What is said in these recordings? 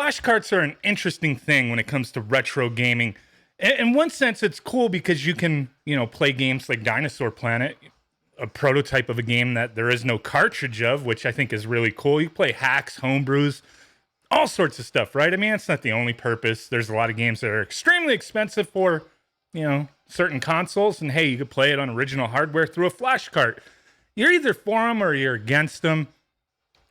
flash carts are an interesting thing when it comes to retro gaming. In one sense, it's cool because you can, play games like Dinosaur Planet, a prototype of a game that there is no cartridge of, which I think is really cool. You play hacks, homebrews, all sorts of stuff, right? I mean, it's not the only purpose. There's a lot of games that are extremely expensive for, certain consoles. And hey, you could play it on original hardware through a flash cart. You're either for them or you're against them,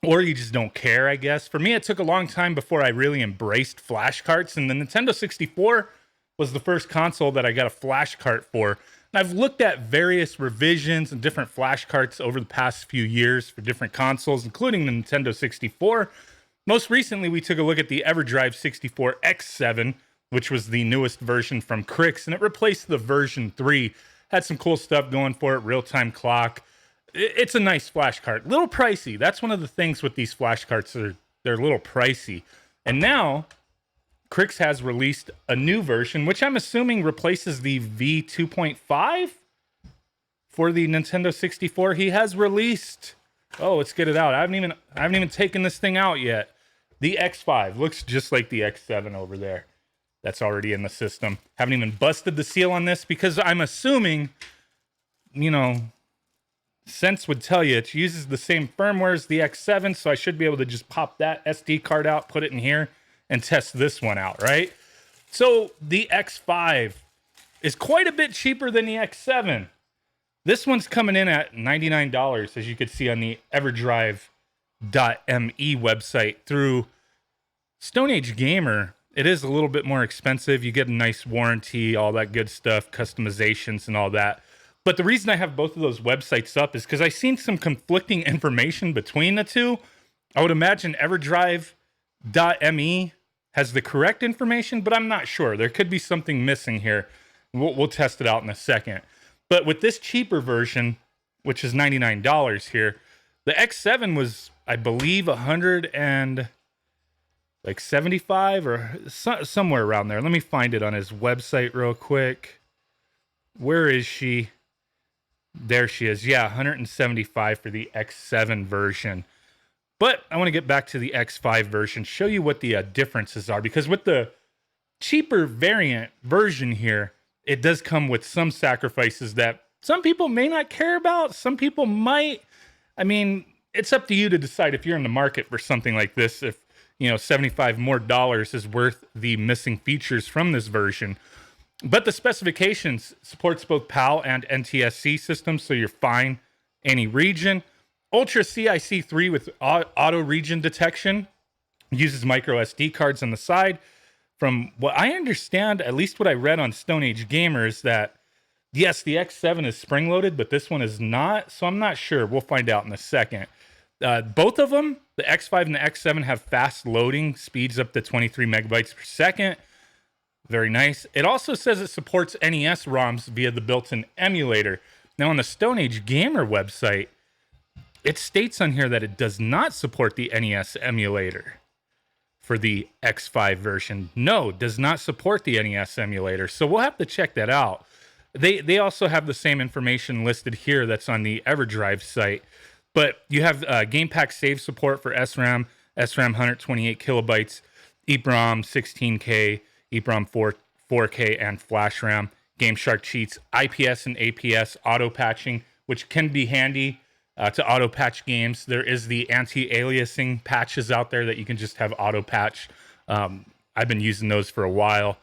or you just don't care, I guess. For me, it took a long time before I really embraced flash carts. And the Nintendo 64 was the first console that I got a flash cart for. And I've looked at various revisions and different flash carts over the past few years for different consoles, including the Nintendo 64. Most recently, we took a look at the Everdrive 64X7, which was the newest version from Krikzz, and it replaced the version 3. Had some cool stuff going for it, real-time clock. It's a nice flash cart. Little pricey. That's one of the things with these flash carts. They're a little pricey. And now, Krikzz has released a new version, which I'm assuming replaces the V2.5 for the Nintendo 64. He has released... Oh, let's get it out. I haven't even taken this thing out yet. The X5 looks just like the X7 over there. That's already in the system. Haven't even busted the seal on this because I'm assuming, sense would tell you it uses the same firmware as the X7, so I should be able to just pop that SD card out, put it in here, and test this one out, right? So the X5 is quite a bit cheaper than the X7. This one's coming in at $99, as you could see on the Everdrive.me website. Through Stone Age Gamer, it is a little bit more expensive. You get a nice warranty, all that good stuff, customizations and all that. But the reason I have both of those websites up is because I've seen some conflicting information between the two. I would imagine Everdrive.me has the correct information, but I'm not sure. There could be something missing here. We'll test it out in a second. But with this cheaper version, which is $99 here, the X7 was, I believe, 175 or somewhere around there. Let me find it on his website real quick. Where is she? There she is. Yeah, 175 for the X7 version. But I want to get back to the X5 version, show you what the differences are. Because with the cheaper variant version here, it does come with some sacrifices that some people may not care about. Some people might. I mean, it's up to you to decide if you're in the market for something like this. If, $75 more is worth the missing features from this version. But the specifications supports both PAL and NTSC systems, so you're fine any region. Ultra CIC3 with auto region detection. Uses micro SD cards on the side. From what I understand, at least what I read on Stone Age Gamer, is that, yes, the X7 is spring-loaded, but this one is not, so I'm not sure. We'll find out in a second. Both of them, the X5 and the X7, have fast loading, speeds up to 23 megabytes per second. Very nice. It also says it supports NES ROMs via the built-in emulator. Now, on the Stone Age Gamer website, it states on here that it does not support the NES emulator. For the X5 version. No, does not support the NES emulator. So we'll have to check that out. They also have the same information listed here that's on the Everdrive site. But you have Game Pack save support for SRAM, SRAM 128 kilobytes, EEPROM 16K, EEPROM 4K, and Flash RAM. Game Shark cheats, IPS and APS auto patching, which can be handy to auto patch games. There is the anti-aliasing patches out there that you can just have auto patch. I've been using those for a while.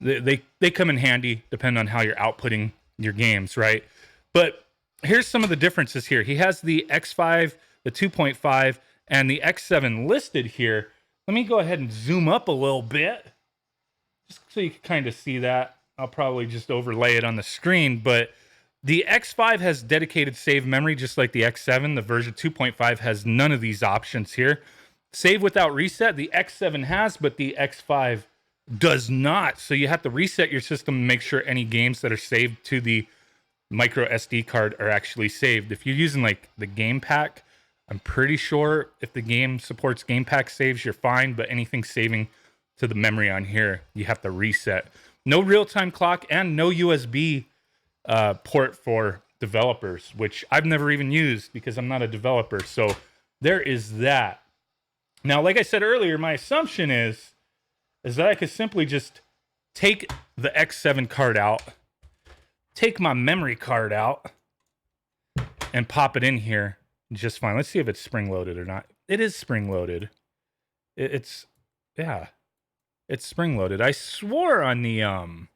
They come in handy depending on how you're outputting your games, right? But here's some of the differences here. He has the X5, the 2.5, and the X7 listed here. Let me go ahead and zoom up a little bit just so you can kind of see that. I'll probably just overlay it on the screen, but the X5 has dedicated save memory, just like the X7. The version 2.5 has none of these options here. Save without reset, the X7 has, but the X5 does not. So you have to reset your system and make sure any games that are saved to the micro SD card are actually saved. If you're using like the Game Pack, I'm pretty sure if the game supports Game Pack saves, you're fine, but anything saving to the memory on here, you have to reset. No real-time clock and no USB port for developers, which I've never even used because I'm not a developer. So there is that. Now, like I said earlier, my assumption is that I could simply just take the X7 card out, take my memory card out, and pop it in here just fine. Let's see if it's spring-loaded or not. It is spring-loaded. It's spring-loaded. I swore on the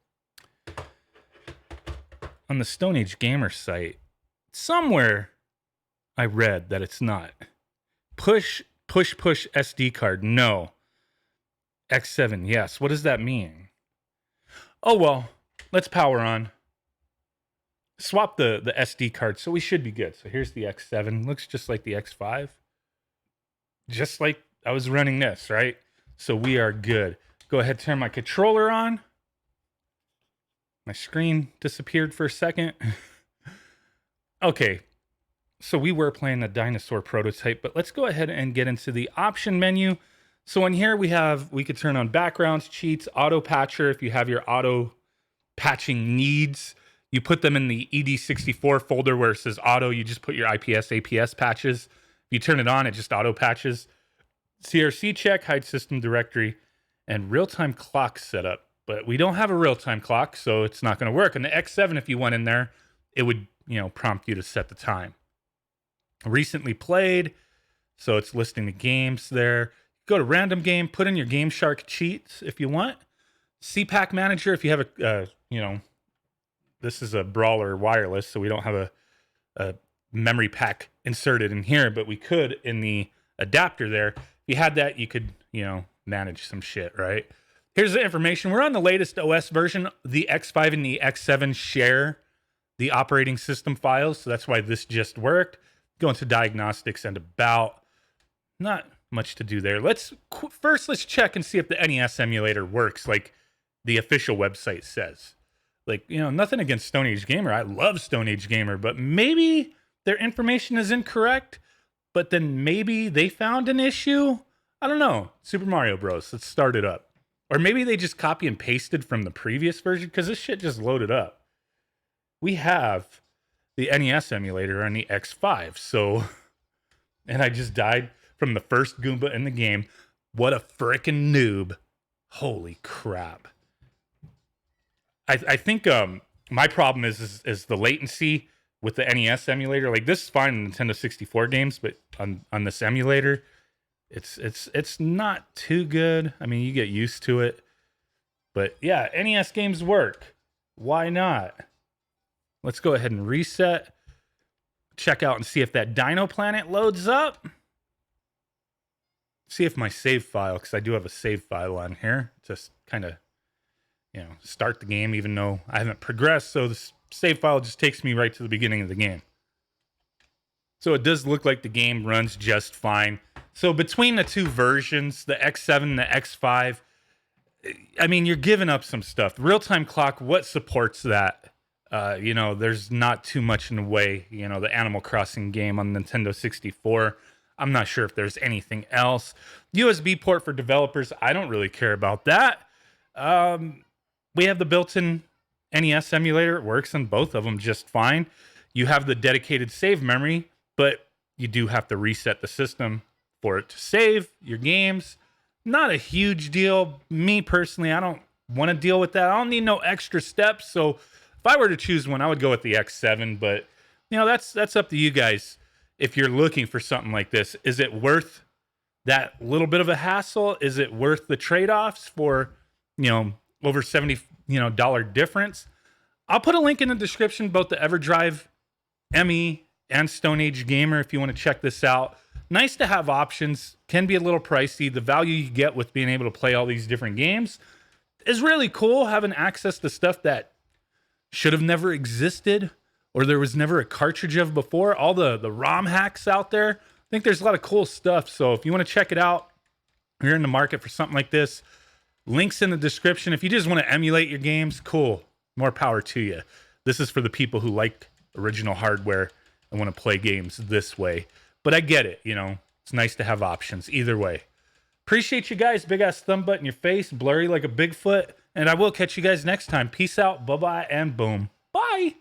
Stone Age Gamer site, somewhere I read that it's not. Push SD card, no. X7, yes. What does that mean? Oh, well, let's power on. Swap the SD card, so we should be good. So here's the X7. Looks just like the X5. Just like I was running this, right? So we are good. Go ahead, turn my controller on. My screen disappeared for a second. Okay, so we were playing the dinosaur prototype, but let's go ahead and get into the option menu. So in here we could turn on backgrounds, cheats, auto patcher. If you have your auto patching needs, you put them in the ED64 folder where it says auto. You just put your IPS, APS patches. If you turn it on, it just auto patches. CRC check, hide system directory, and real-time clock setup. But we don't have a real-time clock, so it's not going to work. And the X7, if you went in there, it would, prompt you to set the time. Recently played, so it's listing the games there. Go to random game, put in your Game Shark cheats if you want. CPAC manager, if you have this is a Brawler wireless, so we don't have a memory pack inserted in here, but we could in the adapter there. If you had that, you could, manage some shit, right? Here's the information. We're on the latest OS version. The X5 and the X7 share the operating system files, so that's why this just worked. Go into diagnostics and about. Not much to do there. First let's check and see if the NES emulator works like the official website says. Like, nothing against Stone Age Gamer. I love Stone Age Gamer, but maybe their information is incorrect, but then maybe they found an issue. I don't know. Super Mario Bros. Let's start it up. Or maybe they just copy and pasted from the previous version because this shit just loaded up. We have the NES emulator on the X5. So, and I just died from the first Goomba in the game. What a frickin' noob. Holy crap. I think my problem is the latency with the NES emulator. Like, this is fine in Nintendo 64 games, but on this emulator, it's not too good. I mean, you get used to it. But yeah, NES games work. Why not? Let's go ahead and reset. Check out and see if that Dino Planet loads up. See if my save file, because I do have a save file on here. Just kind of, start the game, even though I haven't progressed. So the save file just takes me right to the beginning of the game. So it does look like the game runs just fine. So between the two versions, the X7 and the X5, I mean, you're giving up some stuff. Real-time clock, what supports that? There's not too much in the way. The Animal Crossing game on Nintendo 64. I'm not sure if there's anything else. USB port for developers, I don't really care about that. We have the built-in NES emulator. It works on both of them just fine. You have the dedicated save memory, but you do have to reset the system for it to save your games. Not a huge deal. Me personally, I don't want to deal with that. I don't need no extra steps. So if I were to choose one, I would go with the X7. But that's up to you guys. If you're looking for something like this, is it worth that little bit of a hassle? Is it worth the trade-offs for over $70 dollar difference? I'll put a link in the description, both the Everdrive ME and Stone Age Gamer, if you want to check this out. Nice to have options. Can be a little pricey. The value you get with being able to play all these different games is really cool. Having access to stuff that should have never existed or there was never a cartridge of before. All the ROM hacks out there. I think there's a lot of cool stuff. So if you want to check it out, you're in the market for something like this, links in the description. If you just want to emulate your games, cool. More power to you. This is for the people who like original hardware and want to play games this way. But I get it, it's nice to have options either way. Appreciate you guys. Big ass thumb button in your face, blurry like a Bigfoot. And I will catch you guys next time. Peace out, bye-bye, and boom. Bye.